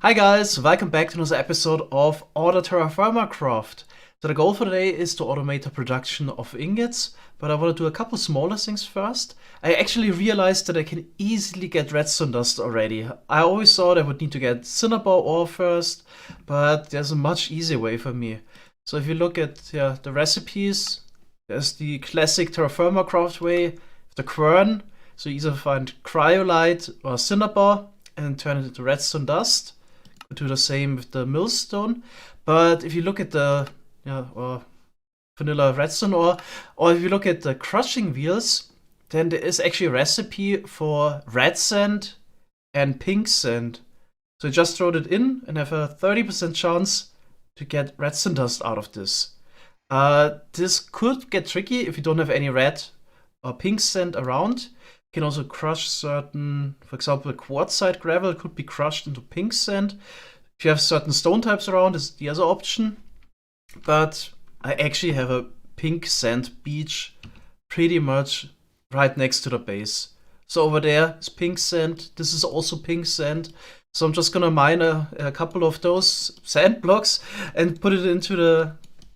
Hi guys, welcome back to another episode of Order Terraforma Craft. So the goal for today is to automate the production of ingots, but I want to do a couple smaller things first. I actually realized that I can easily get redstone dust already. I always thought I would need to get cinnabar ore first, but there's a much easier way for me. So if you look at the recipes, there's the classic Terraforma Craft way, the quern. So you either find cryolite or cinnabar and turn it into redstone dust. Do the same with the millstone, but if you look at the vanilla redstone ore, or if you look at the crushing wheels, then there is actually a recipe for red sand and pink sand. So just throw it in and have a 30% chance to get redstone dust out of this. This could get tricky if you don't have any red or pink sand around. You can also crush certain, for example, quartzite gravel could be crushed into pink sand. If you have certain stone types around, is the other option. But I actually have a pink sand beach pretty much right next to the base. So over there is pink sand. This is also pink sand. So I'm just gonna mine a couple of those sand blocks and put it into the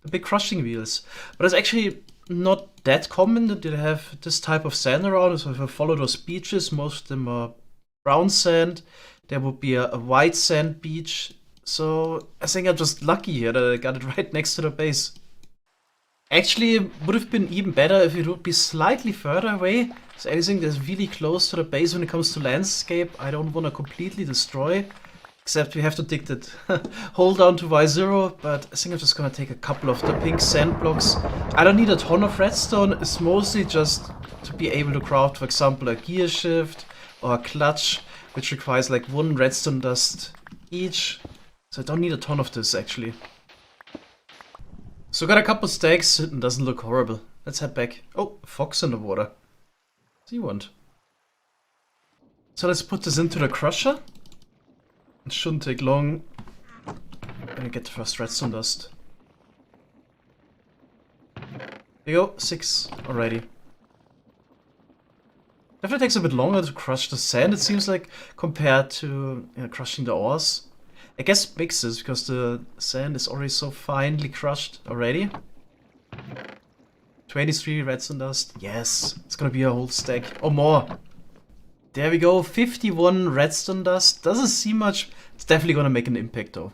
big crushing wheels. But it's actually not that common that they have this type of sand around. So if I follow those beaches, most of them are brown sand. There would be a white sand beach. So I think I'm just lucky here that I got it right next to the base. Actually, it would have been even better if it would be slightly further away. So anything that's really close to the base when it comes to landscape, I don't want to completely destroy. Except we have to dig that hole down to Y0, but I think I'm just gonna take a couple of the pink sand blocks. I don't need a ton of redstone, it's mostly just to be able to craft, for example, a gear shift or a clutch, which requires like 1 redstone dust each. So I don't need a ton of this actually. So got a couple stacks, it doesn't look horrible. Let's head back. Oh, fox in the water. See what? So let's put this into the crusher. It shouldn't take long. And get the first redstone dust. There you go, 6 already. Definitely takes a bit longer to crush the sand, it seems like, compared to crushing the ores. I guess mixes, because the sand is already so finely crushed already. 23 redstone dust. Yes, it's gonna be a whole stack or more. There we go, 51 redstone dust. Doesn't seem much. It's definitely gonna make an impact though.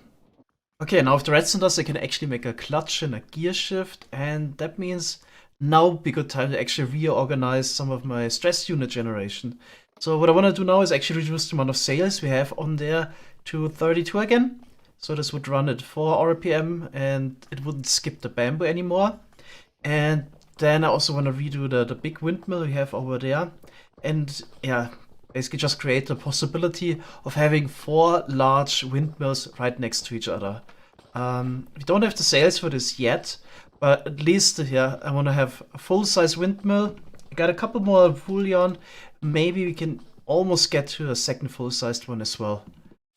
Okay, now with the redstone dust I can actually make a clutch and a gear shift, and that means now would be a good time to actually reorganize some of my stress unit generation. So what I want to do now is actually reduce the amount of sails we have on there to 32 again. So this would run at 4 RPM and it wouldn't skip the bamboo anymore. And then I also want to redo the big windmill we have over there. And yeah, basically just create the possibility of having 4 large windmills right next to each other. We don't have the sails for this yet, but at least yeah, I want to have a full-size windmill. I got a couple more bullion. Maybe we can almost get to a second full-sized one as well.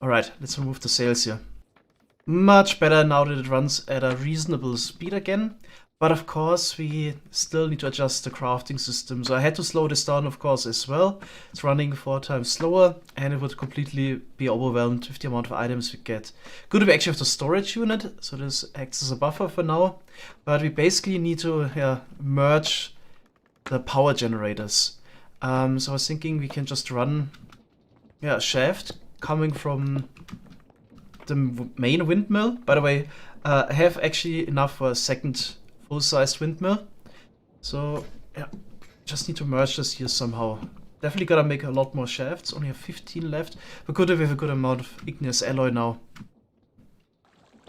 Alright, let's remove the sails here. Much better now that it runs at a reasonable speed again. But of course, we still need to adjust the crafting system. So I had to slow this down, of course, as well. It's running 4 times slower, and it would completely be overwhelmed with the amount of items we get. Good if we actually have the storage unit, so this acts as a buffer for now. But we basically need to merge the power generators. So I was thinking we can just run a shaft coming from the main windmill. By the way, I have actually enough for a second full-sized windmill. So yeah, just need to merge this here somehow. Definitely gotta make a lot more shafts. Only have 15 left. But good if we have a good amount of igneous alloy now.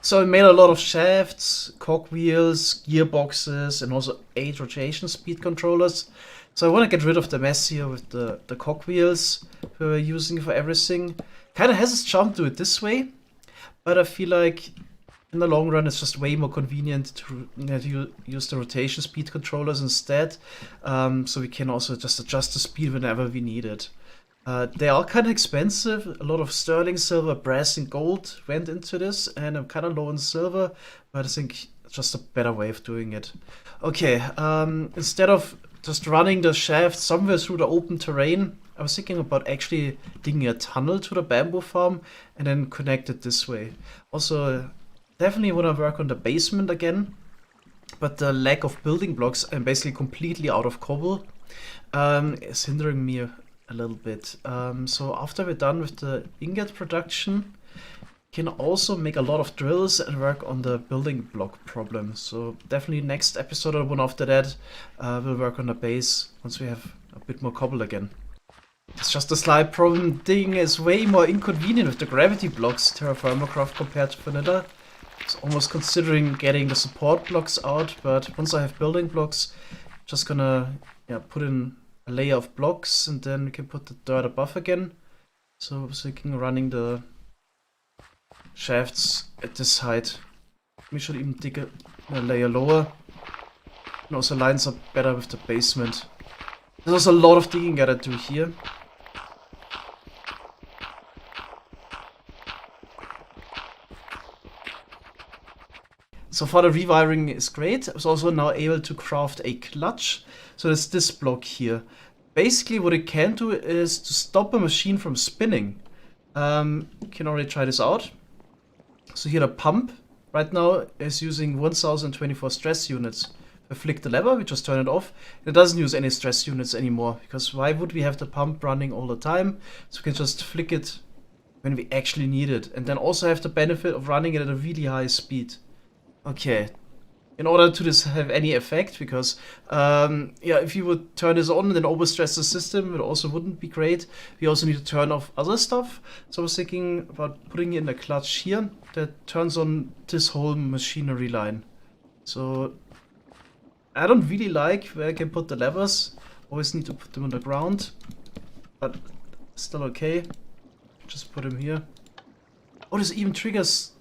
So I made a lot of shafts, cogwheels, gearboxes, and also 8 rotation speed controllers. So I want to get rid of the mess here with the cogwheels we're using for everything. Kinda has its charm to do it this way, but I feel like in the long run, it's just way more convenient to use the rotation speed controllers instead. So we can also just adjust the speed whenever we need it. They are kind of expensive. A lot of sterling silver, brass, and gold went into this, and I'm kind of low on silver, but I think it's just a better way of doing it. Okay, instead of just running the shaft somewhere through the open terrain, I was thinking about actually digging a tunnel to the bamboo farm and then connect it this way. Also, definitely want to work on the basement again, but the lack of building blocks and basically completely out of cobble is hindering me a little bit. So after we're done with the ingot production, can also make a lot of drills and work on the building block problem. So definitely next episode or one after that, we'll work on the base once we have a bit more cobble again. It's just a slight problem. Digging is way more inconvenient with the gravity blocks Terraformacraft compared to vanilla. It's almost considering getting the support blocks out, but once I have building blocks, just gonna put in a layer of blocks and then we can put the dirt above again. So I was thinking running the shafts at this height. We should even dig a layer lower. And also lines up better with the basement. There's also a lot of digging gotta do here. So far the rewiring is great. I was also now able to craft a clutch. So there's this block here. Basically what it can do is to stop a machine from spinning. You can already try this out. So here the pump right now is using 1024 stress units. If I flick the lever, we just turn it off. It doesn't use any stress units anymore, because why would we have the pump running all the time? So we can just flick it when we actually need it. And then also have the benefit of running it at a really high speed. Okay, in order to this have any effect, because if you would turn this on and then overstress the system, it also wouldn't be great. We also need to turn off other stuff. So I was thinking about putting in a clutch here that turns on this whole machinery line. So I don't really like where I can put the levers. Always need to put them on the ground, but still okay. Just put them here. Oh, this even triggers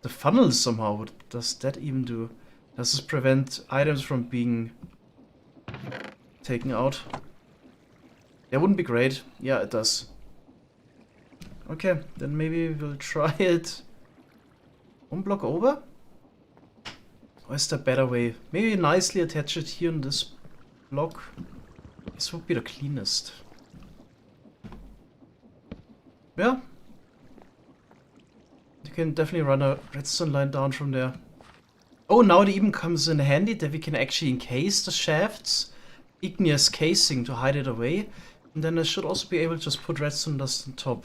the funnels somehow. What does that even do? Does this prevent items from being taken out? That wouldn't be great. Yeah, it does. Okay, then maybe we'll try it one block over? Or is there a better way? Maybe nicely attach it here in this block. This would be the cleanest. Yeah. You can definitely run a redstone line down from there. Oh, now it even comes in handy that we can actually encase the shafts. Igneous casing to hide it away. And then I should also be able to just put redstone dust on top.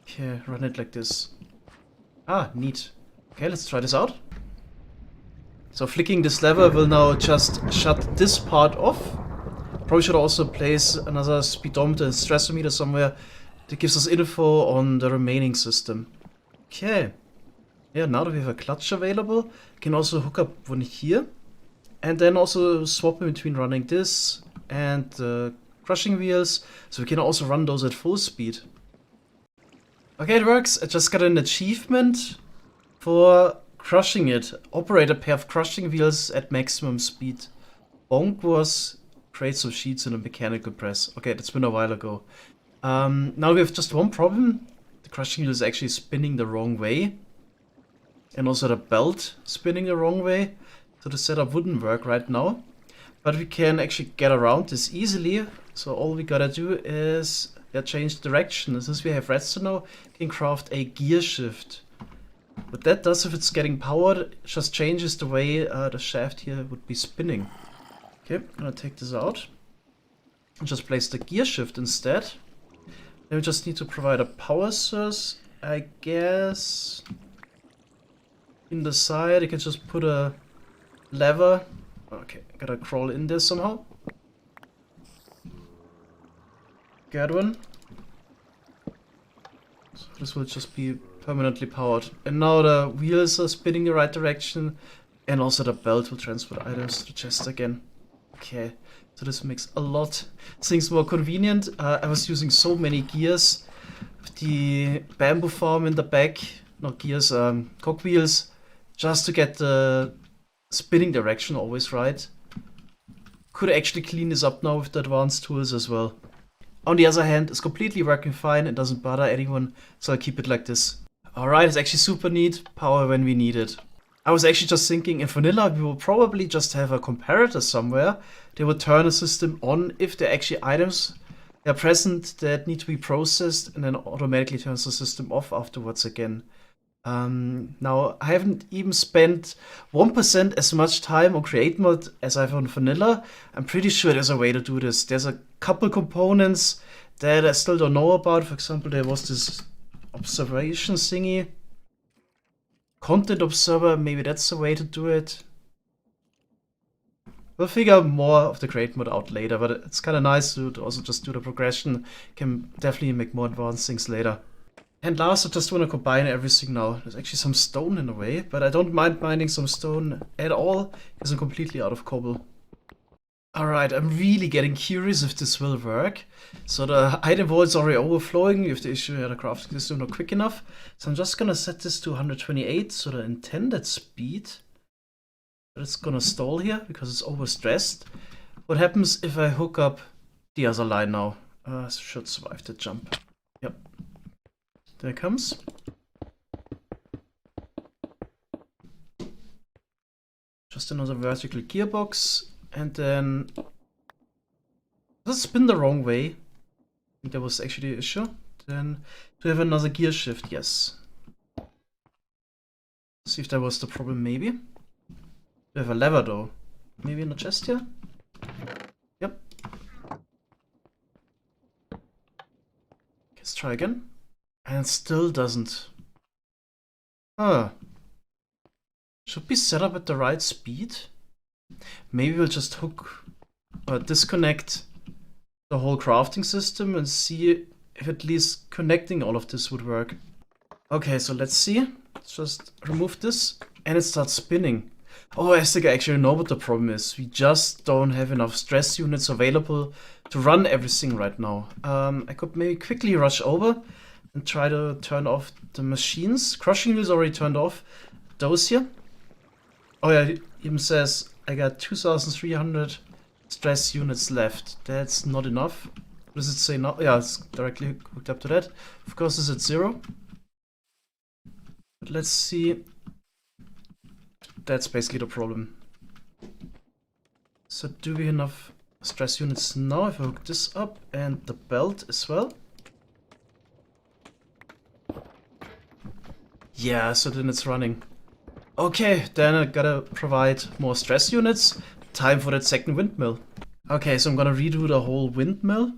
Okay, run it like this. Ah, neat. Okay, let's try this out. So flicking this lever will now just shut this part off. Probably should also place another speedometer and stressometer somewhere that gives us info on the remaining system. Okay. Yeah, now that we have a clutch available, we can also hook up one here. And then also swap in between running this and the crushing wheels. So we can also run those at full speed. Okay, it works. I just got an achievement for crushing it. Operate a pair of crushing wheels at maximum speed. Bonk was create some sheets in a mechanical press. Okay, that's been a while ago. Now we have just one problem. The crushing wheel is actually spinning the wrong way. And also the belt spinning the wrong way. So the setup wouldn't work right now. But we can actually get around this easily. So all we gotta do is change direction. Since we have redstone now, we can craft a gear shift. What that does, if it's getting powered, it just changes the way the shaft here would be spinning. Okay, I'm gonna take this out. And just place the gear shift instead. Then we just need to provide a power source, I guess. In the side, you can just put a lever. Okay, gotta crawl in there somehow. Get one. So this will just be permanently powered. And now the wheels are spinning the right direction. And also the belt will transport items to the chest again. Okay, so this makes a lot things more convenient. I was using so many gears. With the bamboo farm in the back. Not gears, cogwheels. Just to get the spinning direction always right. Could actually clean this up now with the advanced tools as well. On the other hand, it's completely working fine. It doesn't bother anyone, so I'll keep it like this. Alright, it's actually super neat. Power when we need it. I was actually just thinking in vanilla we will probably just have a comparator somewhere. They will turn the system on if there are actually items they're present that need to be processed and then automatically turns the system off afterwards again. Now, I haven't even spent 1% as much time on create mode as I have on vanilla. I'm pretty sure there's a way to do this. There's a couple components that I still don't know about. For example, there was this observation thingy. Content observer, maybe that's the way to do it. We'll figure more of the create mode out later, but it's kind of nice to also just do the progression. Can definitely make more advanced things later. And last, I just want to combine everything now. There's actually some stone in a way, but I don't mind mining some stone at all, because I'm completely out of cobble. Alright, I'm really getting curious if this will work. So the item vault is already overflowing. We have the issue here, the crafting system not quick enough. So I'm just gonna set this to 128, so the intended speed. But it's gonna stall here, because it's overstressed. What happens if I hook up the other line now? Should survive the jump. Yep. There it comes. Just another vertical gearbox. And then... Does it spin the wrong way? I think that was actually the issue. Then, do we have another gear shift? Yes. See if that was the problem, maybe. We have a lever though. Maybe in the chest here? Yep. Let's try again. And still doesn't. Huh. Should be set up at the right speed. Maybe we'll just hook or disconnect the whole crafting system and see if at least connecting all of this would work. Okay, so let's see. Let's just remove this and it starts spinning. Oh, I think I actually know what the problem is. We just don't have enough stress units available to run everything right now. I could maybe quickly rush over and try to turn off the machines. Crushing wheels already turned off. Those here. Oh yeah, it even says I got 2,300 stress units left. That's not enough. What does it say now? Yeah, it's directly hooked up to that. Of course, it's at 0. But let's see. That's basically the problem. So do we have enough stress units now? If I hook this up and the belt as well. Yeah, so then it's running. Okay, then I gotta provide more stress units. Time for that second windmill. Okay, so I'm gonna redo the whole windmill.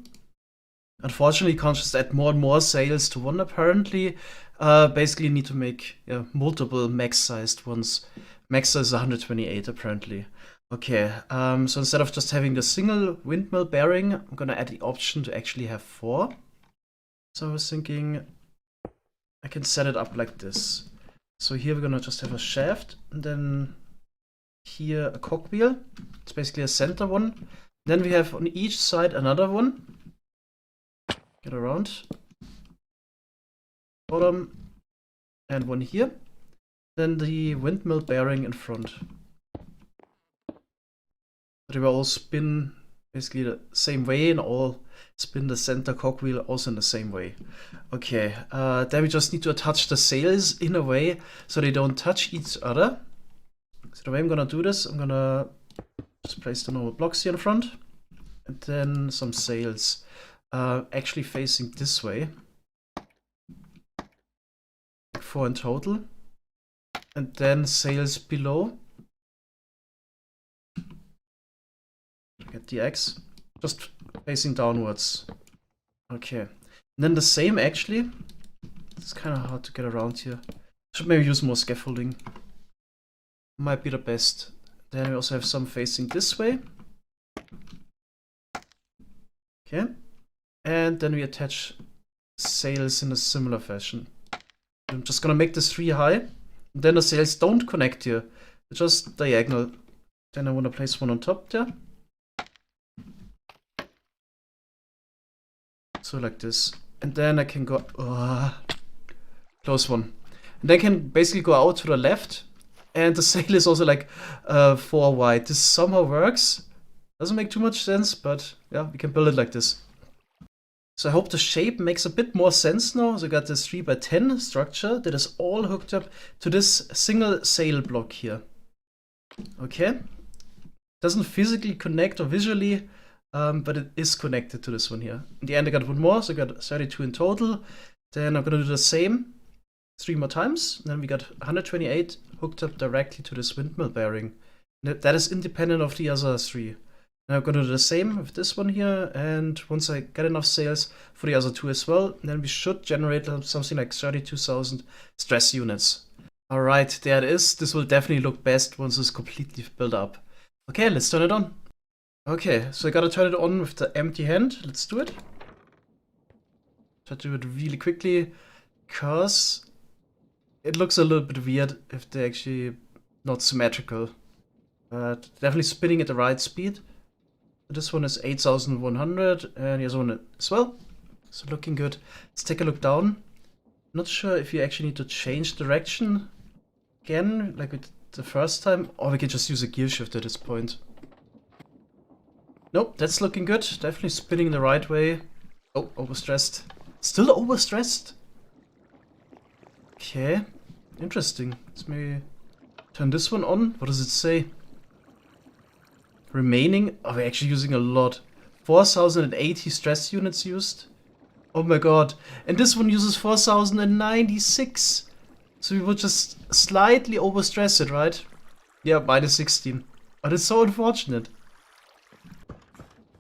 Unfortunately, can't just add more and more sails to one apparently. Basically need to make multiple max-sized ones. Max size is 128 apparently. Okay, so instead of just having the single windmill bearing, I'm gonna add the option to actually have 4. So I was thinking I can set it up like this. So here we're gonna just have a shaft, and then here a cogwheel. It's basically a center one. Then we have on each side another one. Get around. Bottom, and one here. Then the windmill bearing in front. They will all spin basically the same way and all spin the center cogwheel also in the same way. Okay, then we just need to attach the sails in a way so they don't touch each other. So the way I'm gonna do this, I'm gonna just place the normal blocks here in front and then some sails actually facing this way. 4 in total. And then sails below. Get the X. Just facing downwards. Okay. And then the same actually. It's kind of hard to get around here. Should maybe use more scaffolding. Might be the best. Then we also have some facing this way. Okay. And then we attach sails in a similar fashion. I'm just gonna make this 3 high. And then the sails don't connect here. They're just diagonal. Then I want to place one on top there. So like this. And then I can go... close one. And then I can basically go out to the left. And the sail is also like 4 wide. This somehow works. Doesn't make too much sense, but yeah, we can build it like this. So I hope the shape makes a bit more sense now. So I got this 3x10 structure that is all hooked up to this single sail block here. Okay. Doesn't physically connect or visually but it is connected to this one here. In the end, I got one more, so I got 32 in total. Then I'm gonna do the same 3 more times. And then we got 128 hooked up directly to this windmill bearing. That is independent of the other 3. Now I'm gonna do the same with this one here, and once I get enough sales for the other 2 as well, then we should generate something like 32,000 stress units. Alright, there it is. This will definitely look best once it's completely built up. Okay, let's turn it on. Okay, so I gotta turn it on with the empty hand. Let's do it. Try to do it really quickly, because it looks a little bit weird if they're actually not symmetrical. Definitely spinning at the right speed. This one is 8,100, and the other one as well. So looking good. Let's take a look down. Not sure if you actually need to change direction again, like with the first time, or we can just use a gear shift at this point. Nope, that's looking good. Definitely spinning the right way. Oh, overstressed. Still overstressed? Okay, interesting. Let's maybe turn this one on. What does it say? Remaining? Oh, we're actually using a lot. 4,080 stress units used. Oh my god. And this one uses 4,096. So we would just slightly overstress it, right? Yeah, minus 16. But it's so unfortunate.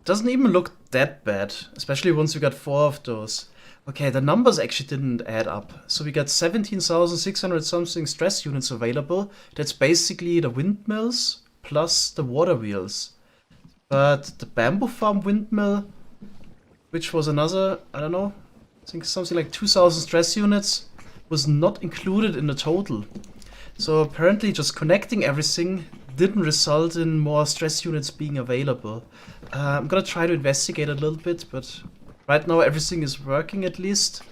Doesn't even look that bad, especially once we got 4 of those. Okay, the numbers actually didn't add up. So we got 17,600 something stress units available. That's basically the windmills plus the water wheels. But the bamboo farm windmill, which was another, I don't know, I think something like 2,000 stress units, was not included in the total. So apparently just connecting everything didn't result in more stress units being available. I'm gonna try to investigate a little bit, but right now everything is working at least.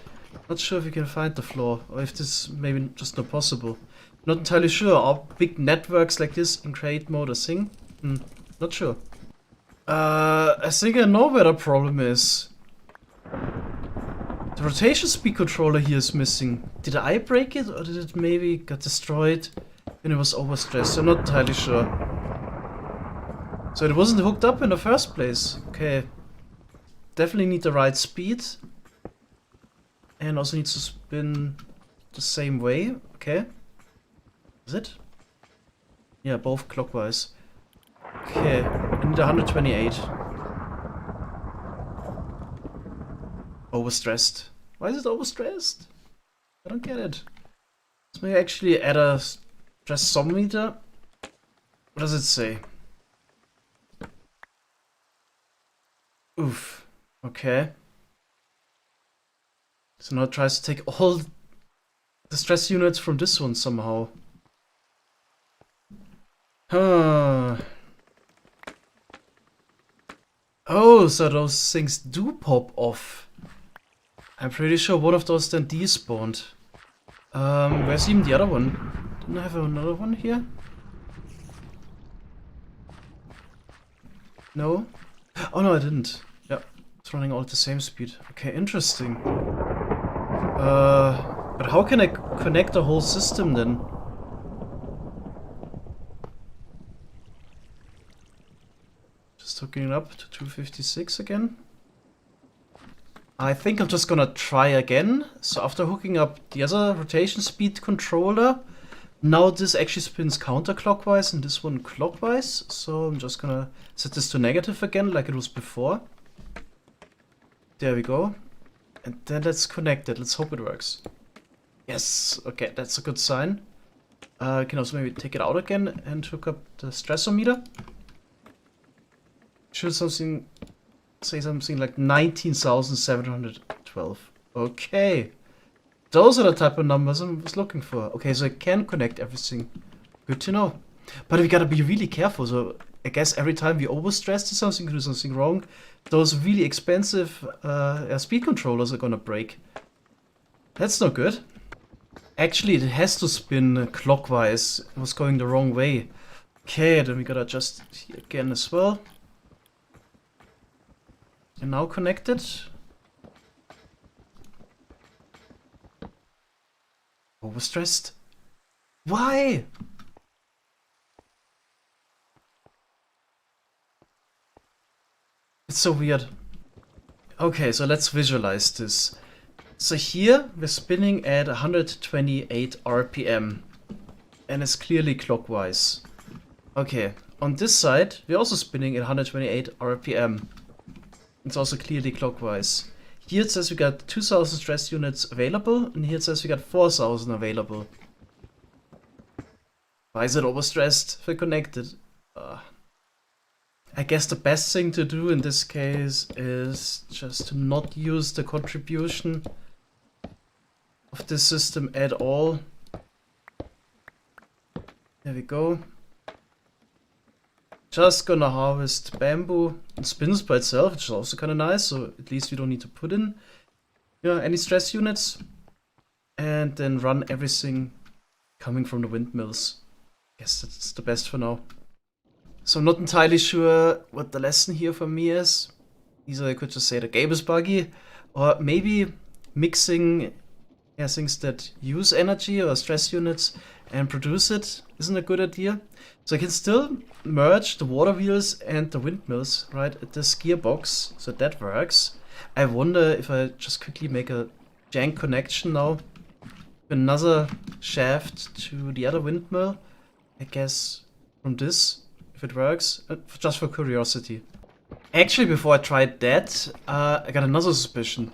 Not sure if we can find the flaw, or if this maybe just not possible. Not entirely sure. Are big networks like this in create mode a thing? Not sure. I think I know where the problem is. The rotation speed controller here is missing. Did I break it, or did it maybe get destroyed when it was overstressed? I'm not entirely sure. So it wasn't hooked up in the first place. Okay. Definitely need the right speed. And also needs to spin the same way. Okay. Is it? Yeah, both clockwise. Okay. I need 128. Overstressed. Why is it overstressed? I don't get it. Let's maybe actually add a stressometer. What does it say? Oof. Okay. So now it tries to take all the stress units from this one somehow. Huh. Oh, so those things do pop off. I'm pretty sure one of those then despawned. Where's even the other one? Didn't I have another one here? No? Oh no, I didn't. Yeah, it's running all at the same speed. Okay, interesting. But how can I connect the whole system then? Just hooking it up to 256 again. I think I'm just gonna try again. So after hooking up the other rotation speed controller, now this actually spins counterclockwise and this one clockwise. So I'm just gonna set this to negative again like it was before. There we go. And then let's connect it. Let's hope it works. Yes, okay, that's a good sign. I can also maybe take it out again and hook up the stressometer. Should say something like 19,712. Okay. Those are the type of numbers I was looking for. Okay, so I can connect everything. Good to know. But we gotta be really careful. So I guess every time we overstress to something, do something wrong, those really expensive speed controllers are gonna break. That's not good. Actually, it has to spin clockwise. It was going the wrong way. Okay, then we gotta adjust here again as well. And now connected. Overstressed? Why? It's so weird. Okay, so let's visualize this. So here we're spinning at 128 RPM and it's clearly clockwise. Okay, on this side we're also spinning at 128 RPM. It's also clearly clockwise. Here it says we got 2000 stress units available and here it says we got 4000 available. Why is it overstressed if I connected? I guess the best thing to do in this case is just to not use the contribution of this system at all. There we go. Just gonna harvest bamboo. It spins by itself, which is also kind of nice, so at least we don't need to put in any stress units. And then run everything coming from the windmills. Guess that's the best for now. So I'm not entirely sure what the lesson here for me is. Either I could just say the game is buggy, or maybe mixing things that use energy or stress units and produce it isn't a good idea. So I can still merge the water wheels and the windmills right at this gearbox, so that works. I wonder if I just quickly make a jank connection now. Another shaft to the other windmill. I guess from this. If it works, just for curiosity. Actually, before I tried that, I got another suspicion.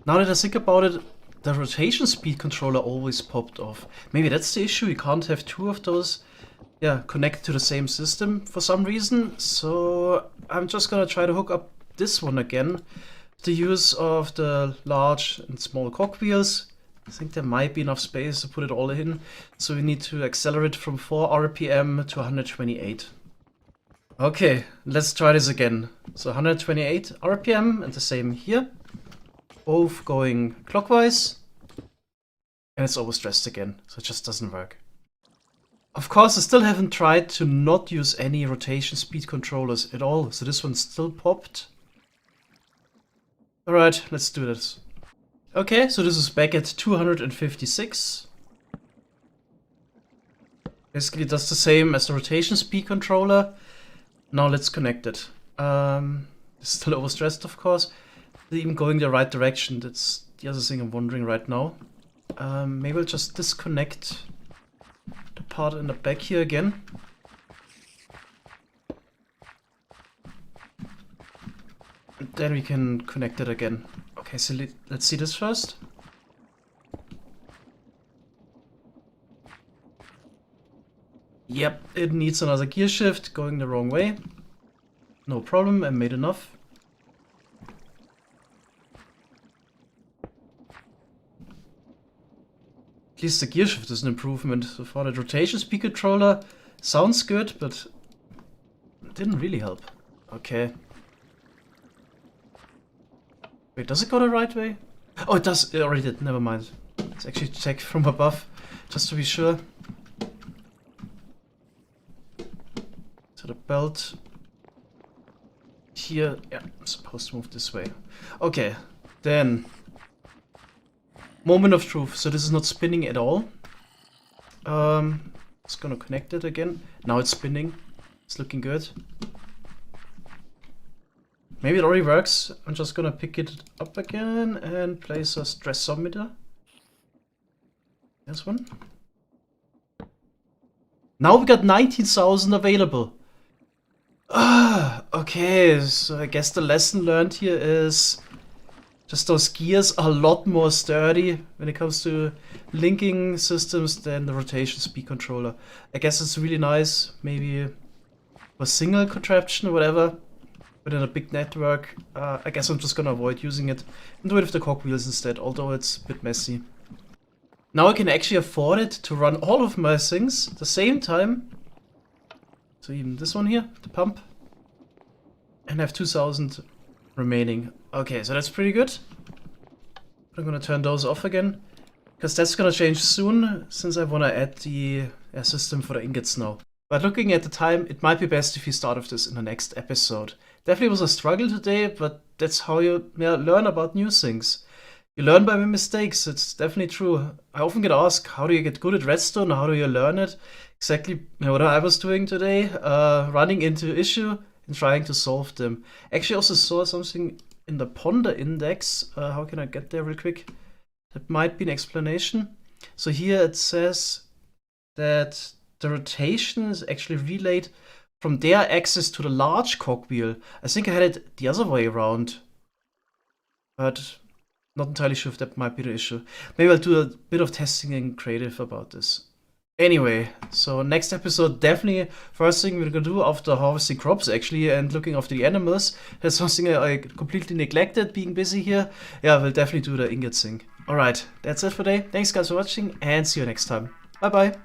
Now that I think about it, the rotation speed controller always popped off. Maybe that's the issue, you can't have two of those connected to the same system for some reason. So I'm just gonna try to hook up this one again. The use of the large and small cogwheels. I think there might be enough space to put it all in, so we need to accelerate from 4 RPM to 128. Okay, let's try this again. So 128 RPM and the same here. Both going clockwise. And it's overstressed again, so it just doesn't work. Of course, I still haven't tried to not use any rotation speed controllers at all, so this one still popped. Alright, let's do this. Okay, so this is back at 256. Basically it does the same as the rotation speed controller. Now let's connect it. It's still overstressed, of course. It's even going the right direction. That's the other thing I'm wondering right now. Maybe I'll just disconnect the part in the back here again. And then we can connect it again. Okay, so let's see this first. Yep, it needs another gear shift, going the wrong way. No problem, I made enough. At least the gear shift is an improvement. So far the rotation speed controller sounds good, but it didn't really help. Okay. Wait, does it go the right way? Oh, it does. It already did. Never mind. Let's actually check from above, just to be sure. So the belt here, yeah, I'm supposed to move this way. Okay, then moment of truth. So this is not spinning at all. Just gonna connect it again. Now it's spinning. It's looking good. Maybe it already works. I'm just gonna pick it up again and place a stressometer. This one. Now we got 19,000 available. Okay, so I guess the lesson learned here is just those gears are a lot more sturdy when it comes to linking systems than the rotation speed controller. I guess it's really nice, maybe for single contraption or whatever. But in a big network, I guess I'm just gonna avoid using it and do it with the cogwheels instead, although it's a bit messy. Now I can actually afford it to run all of my things at the same time. So even this one here, the pump. And have 2,000 remaining. Okay, so that's pretty good. I'm gonna turn those off again, because that's gonna change soon, since I wanna add the system for the ingots now. But looking at the time, it might be best if you start with this in the next episode. Definitely was a struggle today, but that's how you learn about new things. You learn by mistakes, it's definitely true. I often get asked, how do you get good at redstone? How do you learn it? Exactly what I was doing today, running into issue, in trying to solve them. Actually, I also saw something in the ponder index. How can I get there real quick? That might be an explanation. So here it says that the rotation is actually relayed from their axis to the large cogwheel. I think I had it the other way around, but not entirely sure if that might be the issue. Maybe I'll do a bit of testing in creative about this. Anyway, so next episode, definitely first thing we're gonna do after harvesting crops actually and looking after the animals. That's something I completely neglected being busy here. Yeah, we'll definitely do the ingot thing. Alright, that's it for today. Thanks guys for watching and see you next time. Bye bye.